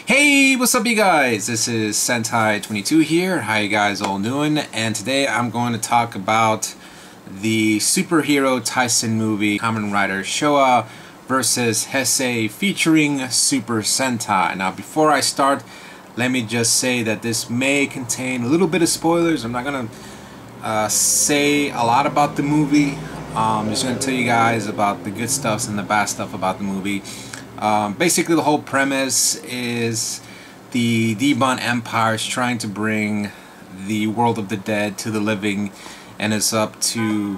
Hey, what's up you guys? This is Sentai 22 here. How you guys all doing? And today I'm going to talk about the superhero Taisen movie Kamen Rider Showa versus Heisei featuring Super Sentai. Now before I start, let me just say that this may contain a little bit of spoilers. I'm not going to say a lot about the movie. I'm just going to tell you guys about the good stuff and the bad stuff about the movie. Basically the whole premise is the Demon Empire is trying to bring the world of the dead to the living, and it's up to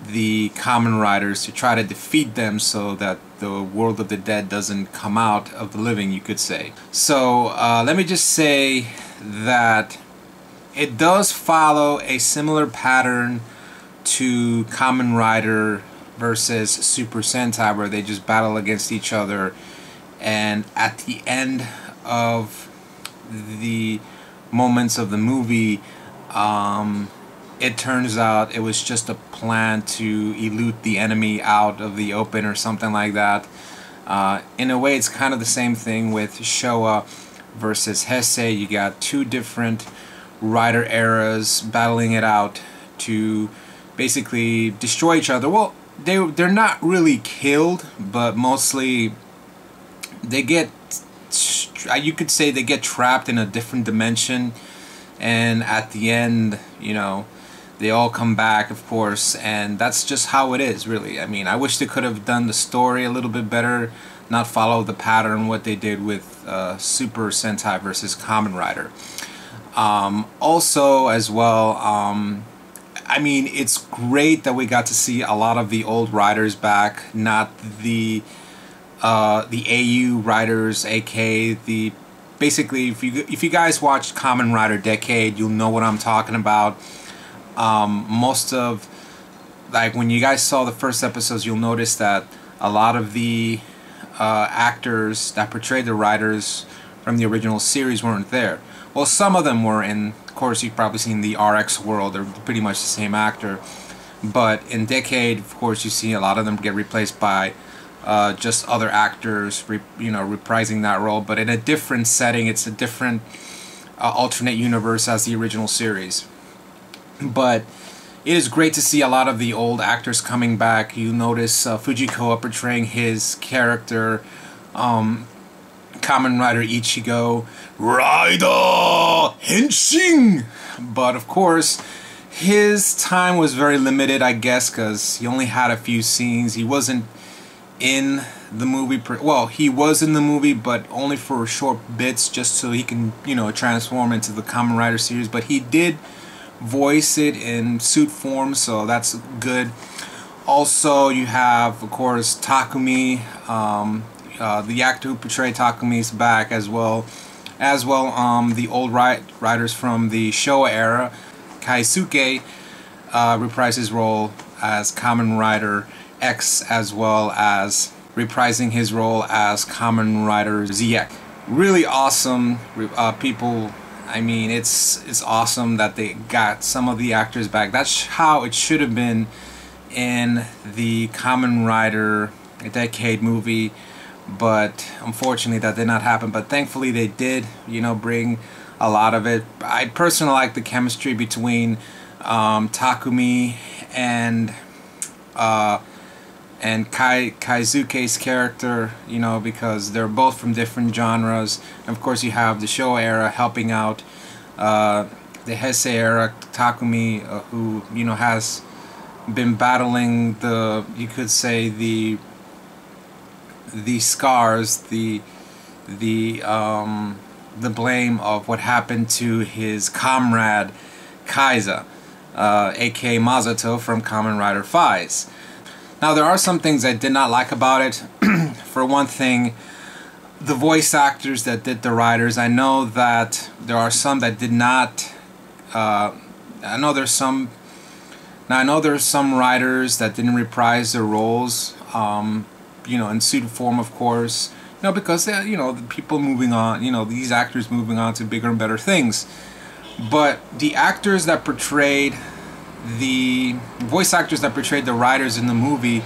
the Kamen Riders to try to defeat them so that the world of the dead doesn't come out of the living, you could say. So let me just say that it does follow a similar pattern to Kamen Rider versus Super Sentai, where they just battle against each other, and at the end of the moments of the movie, it turns out it was just a plan to elude the enemy out of the open or something like that. In a way, it's kind of the same thing with Showa versus Heisei. You got two different rider eras battling it out to basically destroy each other. Well, they're not really killed, but mostly they get, you could say, they get trapped in a different dimension, and at the end, you know, they all come back, of course, and that's just how it is, really. I mean, I wish they could have done the story a little bit better, not follow the pattern what they did with Super Sentai versus Kamen Rider. Also, as well, I mean, it's great that we got to see a lot of the old riders back, not the AU riders, aka the basically if you guys watched Kamen Rider Decade, you'll know what I'm talking about. Most of, like, when you guys saw the first episodes, you'll notice that a lot of the actors that portrayed the riders from the original series weren't there. Well, some of them were, and of course you've probably seen the RX World. They're pretty much the same actor, but in Decade, of course, you see a lot of them get replaced by just other actors, reprising that role, but in a different setting. It's a different alternate universe as the original series. But it is great to see a lot of the old actors coming back. You notice Fujikoa portraying his character, Kamen Rider Ichigo, Rider Henshin! But of course, his time was very limited, I guess, because he only had a few scenes. He wasn't in the movie, well, he was in the movie, but only for short bits, just so he can, transform into the Kamen Rider series. But he did voice it in suit form, so that's good. Also, you have, of course, Takumi, the actor who portrayed Takumi is back as well. The old riders from the Showa era, Kaisuke, reprised his role as Kamen Rider X, as well as reprising his role as Kamen Rider ZX. Really awesome people. I mean, it's awesome that they got some of the actors back. That's how it should have been in the Kamen Rider Decade movie, but unfortunately that did not happen. But thankfully they did, bring a lot of it. I personally like the chemistry between Takumi and Kaisuke's character, because they're both from different genres. And of course you have the Showa era helping out the Heisei era, Takumi, who has been battling the, you could say, the scars, the blame of what happened to his comrade Kaiza, aka Masato from Kamen Rider Phase. Now, there are some things I did not like about it. For one thing, the voice actors that did the riders. I know that there are some that did not. I know there's some riders that didn't reprise their roles. In suit form, of course. Because they, the people moving on. These actors moving on to bigger and better things. But the actors that portrayed the voice actors that portrayed the riders in the movie,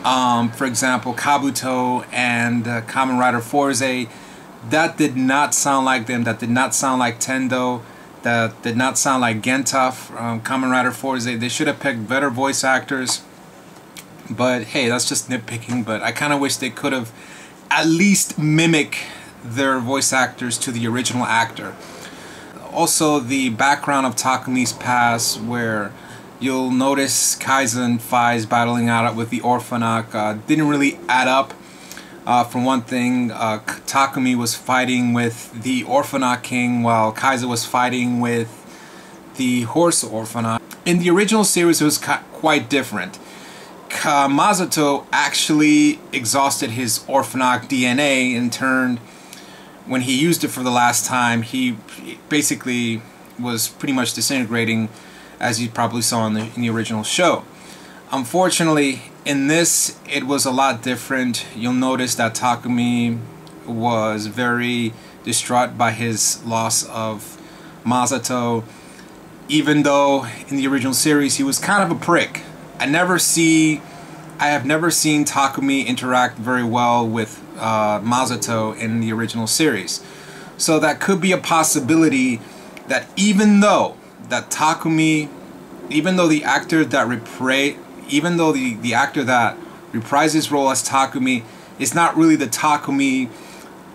for example, Kabuto and Kamen Rider Forze, that did not sound like them. That did not sound like Tendo. That did not sound like Genta from Kamen Rider Heisei. They should have picked better voice actors. But hey, that's just nitpicking. But I kind of wish they could have at least mimic their voice actors to the original actor. Also, the background of Takumi's past, where you'll notice Kaizen and Faiz battling out with the Orphanok, didn't really add up. For one thing, Takumi was fighting with the Orphanok King while Kaizen was fighting with the Horse Orphanok. In the original series, it was quite different. Masato actually exhausted his Orphanok DNA and turned, when he used it for the last time, he basically was pretty much disintegrating, as you probably saw in the original show. Unfortunately, in this, it was a lot different. You'll notice that Takumi was very distraught by his loss of Masato, even though in the original series he was kind of a prick. I have never seen Takumi interact very well with Masato in the original series. So that could be a possibility that even though the actor that reprised his role as Takumi is not really the Takumi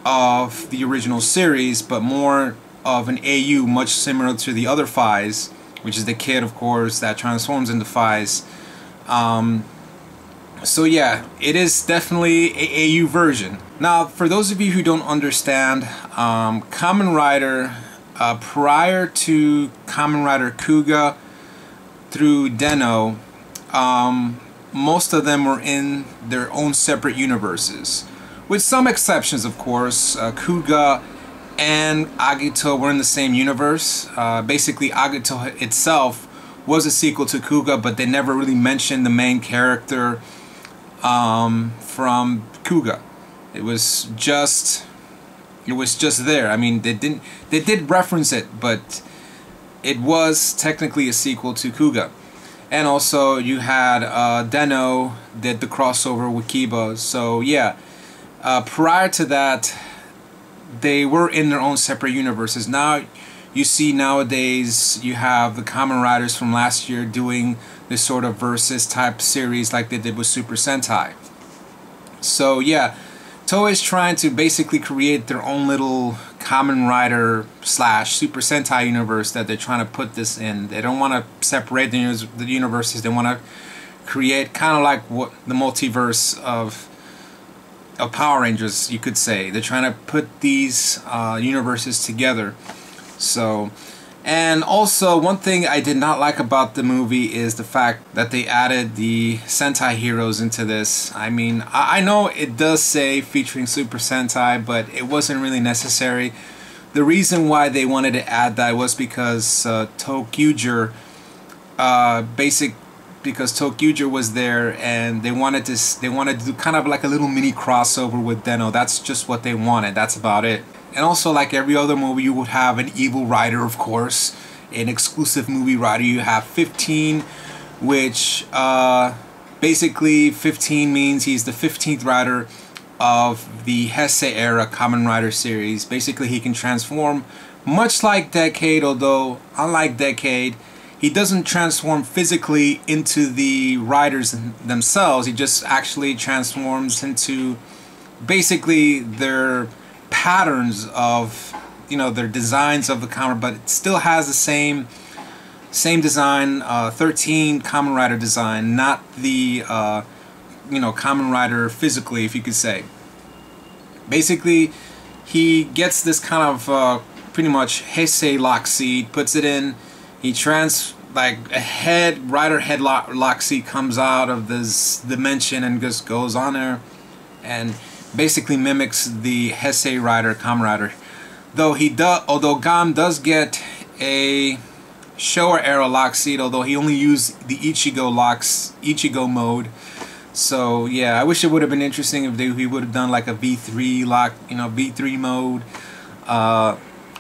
of the original series, but more of an AU, much similar to the other Faiz, which is the kid, of course, that transforms into Faiz. So yeah, it is definitely a AU version. Now, for those of you who don't understand, Kamen Rider, prior to Kamen Rider Kuga through Den-O, most of them were in their own separate universes, with some exceptions, of course. Kuga and Agito were in the same universe. Basically, Agito itself was a sequel to Kuga, but they never really mentioned the main character from Kuga. It was just there. I mean, they did reference it, but it was technically a sequel to Kuga. And also you had Den-O did the crossover with Kiba. So yeah, prior to that, they were in their own separate universes. Now you see, nowadays you have the Kamen Riders from last year doing this sort of versus type series like they did with Super Sentai. So yeah, Toei is trying to basically create their own little Kamen Rider / Super Sentai universe that they're trying to put this in. They don't want to separate the universes. They want to create kind of like what the multiverse of Power Rangers, you could say. They're trying to put these universes together. So, and also one thing I did not like about the movie is the fact that they added the Sentai heroes into this. I mean, I know it does say featuring Super Sentai, but it wasn't really necessary. The reason why they wanted to add that was because Tokyuger, because Tokyuger was there, and they wanted to do kind of like a little mini crossover with Den-O. That's just what they wanted. That's about it. And also, like every other movie, you would have an evil rider, of course, an exclusive movie rider. You have 15, which basically 15 means he's the 15th rider of the Heisei era Kamen Rider series. Basically, he can transform much like Decade, although unlike Decade, he doesn't transform physically into the riders themselves. He just actually transforms into basically their patterns of, their designs of the Kamen, but it still has the same design, 13 Kamen Rider design, not the Kamen Rider physically, if you could say. Basically, he gets this kind of pretty much Heisei lock seed, puts it in. He like a rider head lock seed comes out of this dimension and just goes on there, and basically mimics the Heisei rider, Kamen Rider. Although Gam does get a Showa era lock seed, although he only used the Ichigo mode. So yeah, I wish it would have been interesting if he would have done like a V3 lock, V3 mode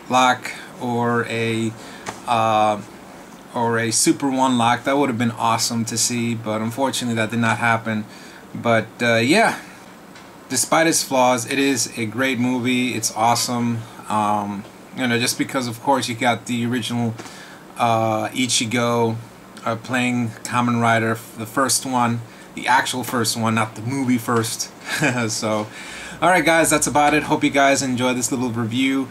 lock, or a Super 1 lock. That would have been awesome to see, but unfortunately that did not happen. But yeah, despite its flaws, it is a great movie. It's awesome. You know, just because of course you got the original Ichigo playing Kamen Rider, the first one, the actual first one, not the movie first. So, alright guys, that's about it. Hope you guys enjoyed this little review.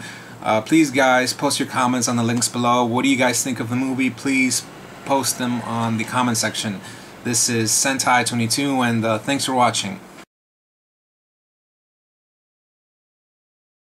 Please guys, post your comments on the links below. What do you guys think of the movie? Please post them on the comment section. This is Sentai 22, and thanks for watching.